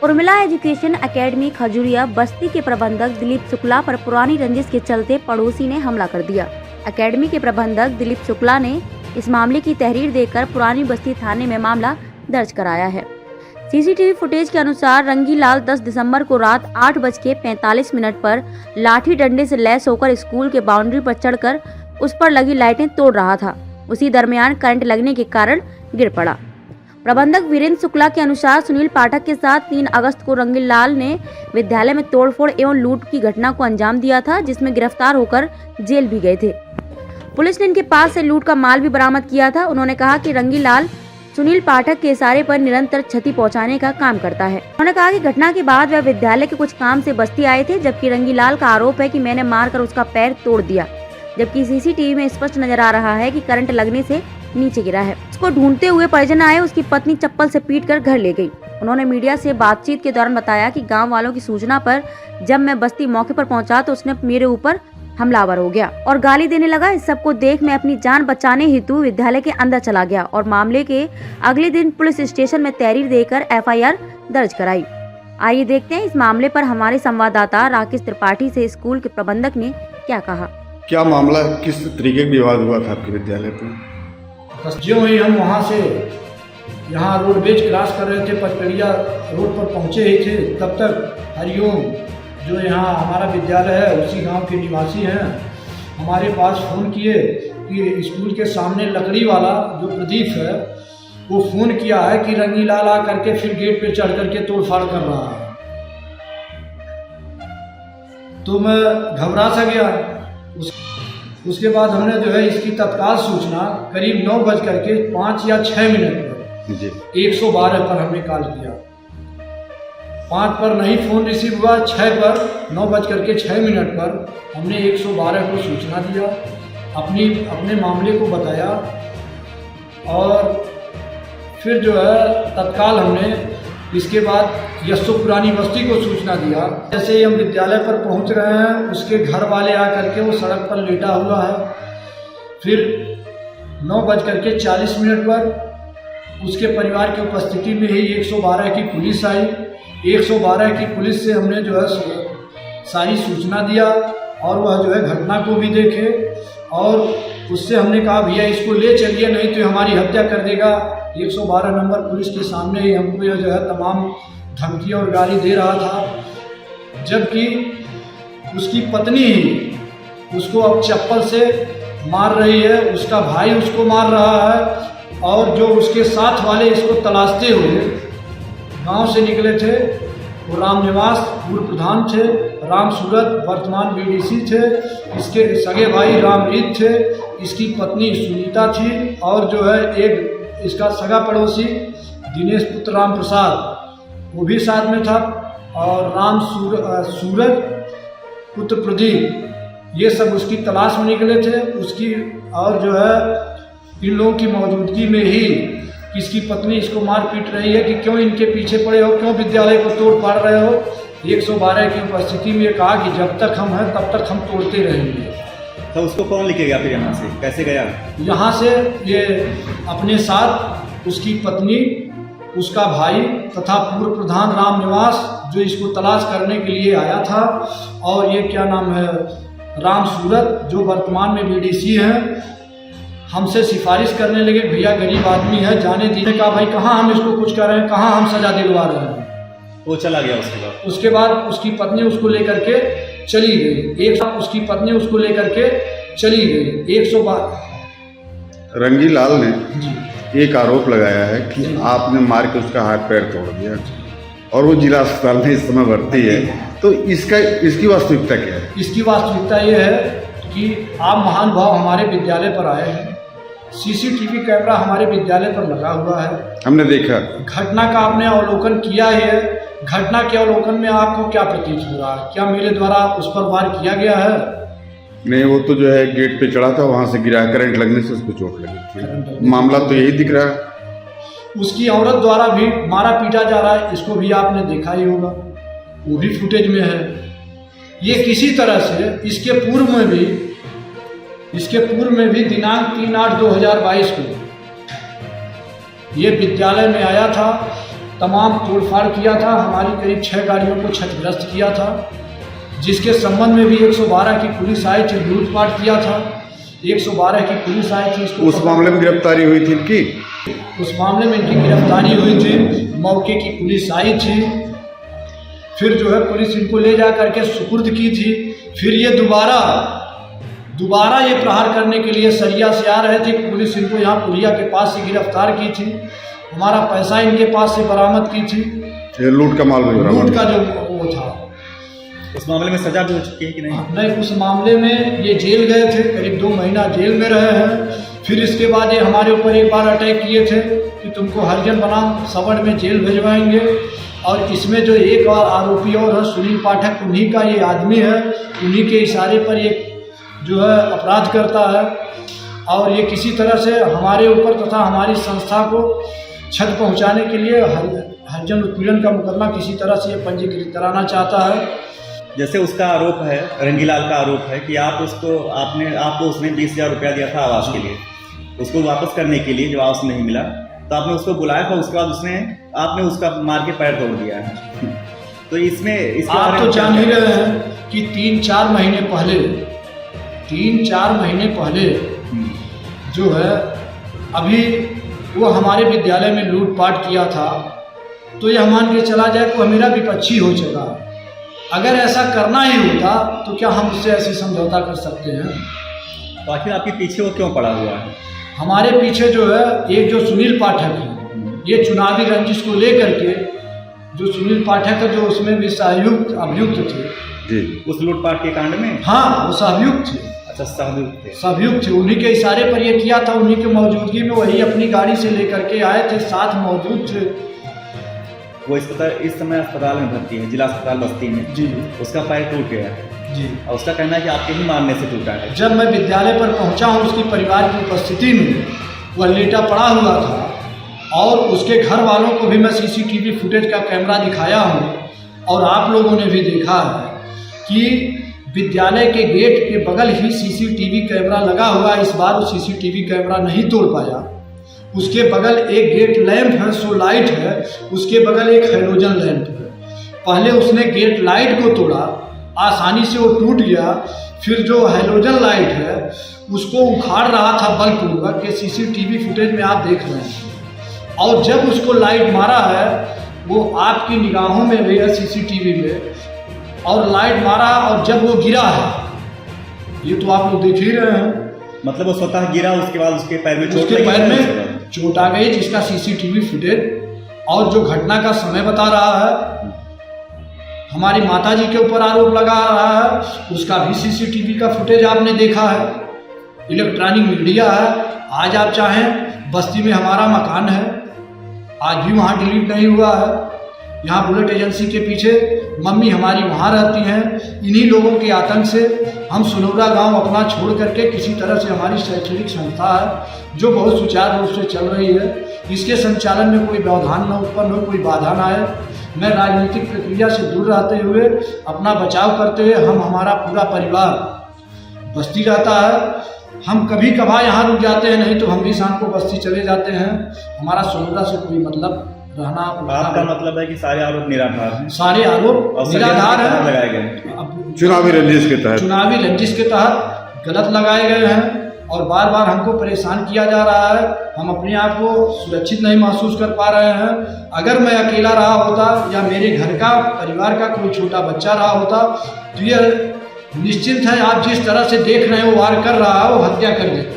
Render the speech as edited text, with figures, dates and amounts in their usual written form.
Urmila education academy खजुरिया बस्ती के प्रबंधक दिलीप शुक्ला पर पुरानी रंजिश के चलते पड़ोसी ने हमला कर दिया। एकेडमी के प्रबंधक दिलीप शुक्ला ने इस मामले की तहरीर देकर पुरानी बस्ती थाने में मामला दर्ज कराया है। सीसीटीवी फुटेज के अनुसार रंगीलाल 10 दिसंबर को रात 8:45 पर लाठी डंडे से लैस होकर स्कूल के बाउंड्री पर चढ़कर उस पर लगी लाइटें तोड़ रहा था। उसी दरमियान करंट लगने के कारण गिर पड़ा। प्रबंधक वीरेंद्र शुक्ला के अनुसार सुनील पाठक के साथ 3 अगस्त को रंगीलाल ने विद्यालय में तोड़फोड़ एवं लूट की घटना को अंजाम दिया था, जिसमें गिरफ्तार होकर जेल भी गए थे। पुलिस ने इनके पास से लूट का माल भी बरामद किया था। उन्होंने कहा कि रंगीलाल सुनील पाठक के इशारे पर निरंतर क्षति पहुंचाने का काम करता है। उन्होंने कहा कि घटना के बाद वह विद्यालय के कुछ काम से बस्ती आए थे, जबकि रंगीलाल का आरोप है कि मैंने मारकर उसका पैर तोड़ दिया, जबकि सीसीटीवी में स्पष्ट नजर आ रहा है कि करंट लगने से नीचे गिरा है। उसको ढूंढते हुए परिजन आए, उसकी पत्नी चप्पल से पीटकर घर ले गई। उन्होंने मीडिया से बातचीत के दौरान बताया कि गांव वालों की सूचना पर जब मैं बस्ती मौके पर पहुंचा तो उसने मेरे ऊपर हमलावर हो गया और गाली देने लगा। इस सब को देख मैं अपनी जान बचाने हेतु विद्यालय के अंदर चला गया और मामले के अगले दिन पुलिस स्टेशन में तहरीर देकर FIR दर्ज कराई। आइए देखते हैं इस मामले पर हमारे संवाददाता राकेश त्रिपाठी से स्कूल के प्रबंधक ने क्या कहा। क्या मामला, किस तरीके का विवाद हुआ था आपके विद्यालय पर? जो ही हम वहाँ से यहाँ रोडवेज क्रॉस कर रहे थे, पचपेड़िया रोड पर पहुँचे ही थे, तब तक हरिओम जो यहाँ हमारा विद्यालय है उसी गांव के निवासी हैं, हमारे पास फ़ोन किए कि स्कूल के सामने लकड़ी वाला जो प्रदीप है वो फ़ोन किया है कि रंगीलाल आ करके फिर गेट पे चढ़ करके तोड़फाड़ कर रहा है। तो मैं घबरा सा गया। उसके बाद हमने जो है इसकी तत्काल सूचना करीब 9:05 या 6 पर 112 पर हमने कॉल किया। 5 पर नहीं फ़ोन रिसीव हुआ, 6 पर 9:06 पर हमने 112 को सूचना दिया, अपने मामले को बताया और फिर जो है तत्काल हमने इसके बाद यशो पुरानी बस्ती को सूचना दिया। जैसे ही हम विद्यालय पर पहुंच रहे हैं, उसके घर वाले आकर के वो सड़क पर लेटा हुआ है। फिर 9:40 पर उसके परिवार की उपस्थिति में ही 112 की पुलिस आई। 112 की पुलिस से हमने जो है सारी सूचना दिया और वह जो है घटना को भी देखे और उससे हमने कहा भैया इसको ले चलिए, नहीं तो हमारी हत्या कर देगा। 112 नंबर पुलिस के सामने ही हमको जो है तमाम धमकी और गाली दे रहा था, जबकि उसकी पत्नी ही उसको अब चप्पल से मार रही है, उसका भाई उसको मार रहा है और जो उसके साथ वाले इसको तलाशते हुए गांव से निकले थे वो राम निवास पूर्व प्रधान थे, राम सूरत वर्तमान BDC थे, इसके सगे भाई रामरीत थे, इसकी पत्नी सुनीता थी और जो है एक इसका सगा पड़ोसी दिनेश पुत्र राम प्रसाद वो भी साथ में था और राम सूरज पुत्र प्रदीप, ये सब उसकी तलाश में निकले थे। उसकी और जो है इन लोगों की मौजूदगी में ही इसकी पत्नी इसको मार पीट रही है कि क्यों इनके पीछे पड़े हो, क्यों विद्यालय को तोड़ फाड़ रहे हो। 112 की उपस्थिति में कहा कि जब तक हम हैं तब तक हम तोड़ते रहेंगे। तो उसको कौन लेके गया फिर यहाँ से, कैसे गया? यहाँ से ये अपने साथ उसकी पत्नी, उसका भाई तथा पूर्व प्रधान राम निवास जो इसको तलाश करने के लिए आया था और ये क्या नाम है राम सूरत जो वर्तमान में BDC हैं, हमसे सिफारिश करने लगे भैया गरीब आदमी है जाने दीजिए। कहा भाई कहाँ हम इसको कुछ कर रहे हैं, कहाँ हम सजा दिलवा रहे हैं। वो चला गया। उसके बाद उसकी पत्नी उसको लेकर के चली गई। उसकी पत्नी उसको लेकर के चली गई। 112 रंगीलाल ने एक आरोप लगाया है कि आपने मार के उसका हाथ पैर तोड़ दिया और वो जिला अस्पताल में इस समय भर्ती है, तो इसकी वास्तविकता क्या है? इसकी वास्तविकता ये है कि आप महान भाव हमारे विद्यालय पर आए हैं, CCTV कैमरा हमारे विद्यालय पर लगा हुआ है, हमने देखा। घटना का आपने अवलोकन किया है। घटना के अवलोकन में आपको क्या प्रतीत हो रहा है? क्या मेरे द्वारा उस पर वार किया गया है? नहीं, वो तो जो है गेट पे चढ़ा था, वहां से गिरा, करंट लगने से उसको चोट लगी थी। मामला तो यही दिख रहा है। उसकी औरत द्वारा भी मारा पीटा जा रहा है, इसको भी आपने देखा ही होगा, वो भी फुटेज में है। ये किसी तरह से इसके पूर्व में भी दिनांक 3/8/2022 को ये विद्यालय में आया था तमाम तोड़फाड़ किया था, हमारी करीब 6 गाड़ियों को क्षतिग्रस्त किया था, जिसके संबंध में भी 112 की पुलिस आई थी, लूटपाट किया था, 112 की पुलिस आई थी। इसको उस मामले में गिरफ्तारी हुई थी इनकी? उस मामले में इनकी गिरफ्तारी हुई थी, मौके की पुलिस आई थी, फिर जो है पुलिस इनको ले जा करके सुपुर्द की थी। फिर ये दोबारा ये प्रहार करने के लिए सरिया से आ रहे थे, पुलिस इनको यहाँ पुलिया के पास से गिरफ्तार की थी, हमारा पैसा इनके पास से बरामद की थी, ये लूट का माल भी बरामद, लूट का जो वो था। उस मामले में सजा भी हो चुकी है कि नहीं? नहीं, उस मामले में ये जेल गए थे, करीब 2 महीना जेल में रहे हैं। फिर इसके बाद ये हमारे ऊपर एक बार अटैक किए थे कि तुमको हरिजन बनाम सवर्ण में जेल भिजवाएंगे, और इसमें जो एक और आरोपी और है सुनील पाठक, उन्हीं का ये आदमी है, उन्हीं के इशारे पर ये जो है अपराध करता है, और ये किसी तरह से हमारे ऊपर तथा हमारी संस्था को क्षति पहुंचाने के लिए हरिजन उत्पीड़न का मुकदमा किसी तरह से ये पंजीकृत कराना चाहता है। जैसे उसका आरोप है, रंगीलाल का आरोप है कि आपको उसने 20,000 रुपया दिया था आवास के लिए, उसको वापस करने के लिए, जब आवास नहीं मिला तो आपने उसको बुलाया था, उसके बाद आपने उसका मार के पैर तोड़ दिया है। तो इसमें आप तो जान ही रहे हैं कि 3-4 महीने पहले जो है अभी वो हमारे विद्यालय में लूटपाट किया था, तो यह मान के चला जाए तो मेरा विपक्षी हो चुका। अगर ऐसा करना ही होता तो क्या हम उससे ऐसे समझौता कर सकते हैं? तो आखिर आपके पीछे वो क्यों पड़ा हुआ है? हमारे पीछे जो है एक जो सुनील पाठक है, ये चुनावी रंजिश को लेकर के, जो सुनील पाठक है जो उसमें भी अभियुक्त थे जी, उस लूटपाट के कांड में। हाँ, वो सहयुक्त थे। अच्छा, सहयुक्त थे, उन्हीं के इशारे पर ये किया था, उन्हीं की मौजूदगी में वही अपनी गाड़ी से लेकर के आए थे, साथ मौजूद थे। वो इस समय अस्पताल में भर्ती है, जिला अस्पताल बस्ती में जी, उसका पैर टूट गया है जी, और उसका कहना है कि आपके ही मारने से टूटा है। जब मैं विद्यालय पर पहुंचा हूं, उसकी परिवार की उपस्थिति में वह लेटा पड़ा हुआ था, और उसके घर वालों को भी मैं सीसीटीवी फुटेज का कैमरा दिखाया हूं, और आप लोगों ने भी देखा है कि विद्यालय के गेट के बगल ही सीसीटीवी कैमरा लगा हुआ। इस बार वो सीसीटीवी कैमरा नहीं तोड़ पाया। उसके बगल एक गेट लैंप है, सो लाइट है, उसके बगल एक हैलोजन लैंप है। पहले उसने गेट लाइट को तोड़ा, आसानी से वो टूट गया। फिर जो हैलोजन लाइट है उसको उखाड़ रहा था बलपूर्वक, ये सीसीटीवी फुटेज में आप देख रहे हैं। और जब उसको लाइट मारा है, वो आपकी निगाहों में भी है सीसीटीवी में, और लाइट मारा, और जब वो गिरा है, ये तो आप लोग देख ही रहे हैं। मतलब वो स्वतः गिरा, उसके बाद उसके पैर में चोट आ गई, जिसका सीसीटीवी फुटेज और जो घटना का समय बता रहा है। हमारी माताजी के ऊपर आरोप लगा रहा है, उसका भी सीसीटीवी का फुटेज आपने देखा है, इलेक्ट्रॉनिक मीडिया है। आज आप चाहें, बस्ती में हमारा मकान है, आज भी वहाँ डिलीट नहीं हुआ है। यहाँ बुलेट एजेंसी के पीछे मम्मी हमारी वहाँ रहती हैं। इन्हीं लोगों के आतंक से हम सुनौरा गांव अपना छोड़ करके, किसी तरह से हमारी शैक्षणिक संस्था है जो बहुत सुचारू रूप से चल रही है, इसके संचालन में कोई व्यवधान न उत्पन्न हो, कोई बाधा न आए। मैं राजनीतिक प्रक्रिया से दूर रहते हुए, अपना बचाव करते हुए, हमारा पूरा परिवार बस्ती रहता है। हम कभी कभार यहाँ रुक जाते हैं, नहीं तो हम भी शाम को बस्ती चले जाते हैं। हमारा सुनौरा से कोई मतलब रहना। आपका मतलब है कि सारे आरोप निराधार हैं? सारे आरोप निराधार हैं, लगाए गए चुनावी रंजिश के तहत गलत लगाए गए हैं, और बार बार हमको परेशान किया जा रहा है। हम अपने आप को सुरक्षित नहीं महसूस कर पा रहे हैं। अगर मैं अकेला रहा होता या मेरे घर का परिवार का कोई छोटा बच्चा रहा होता तो यह निश्चिंत है, आप जिस तरह से देख रहे हैं वो वार कर रहा है, वो हत्या कर देता।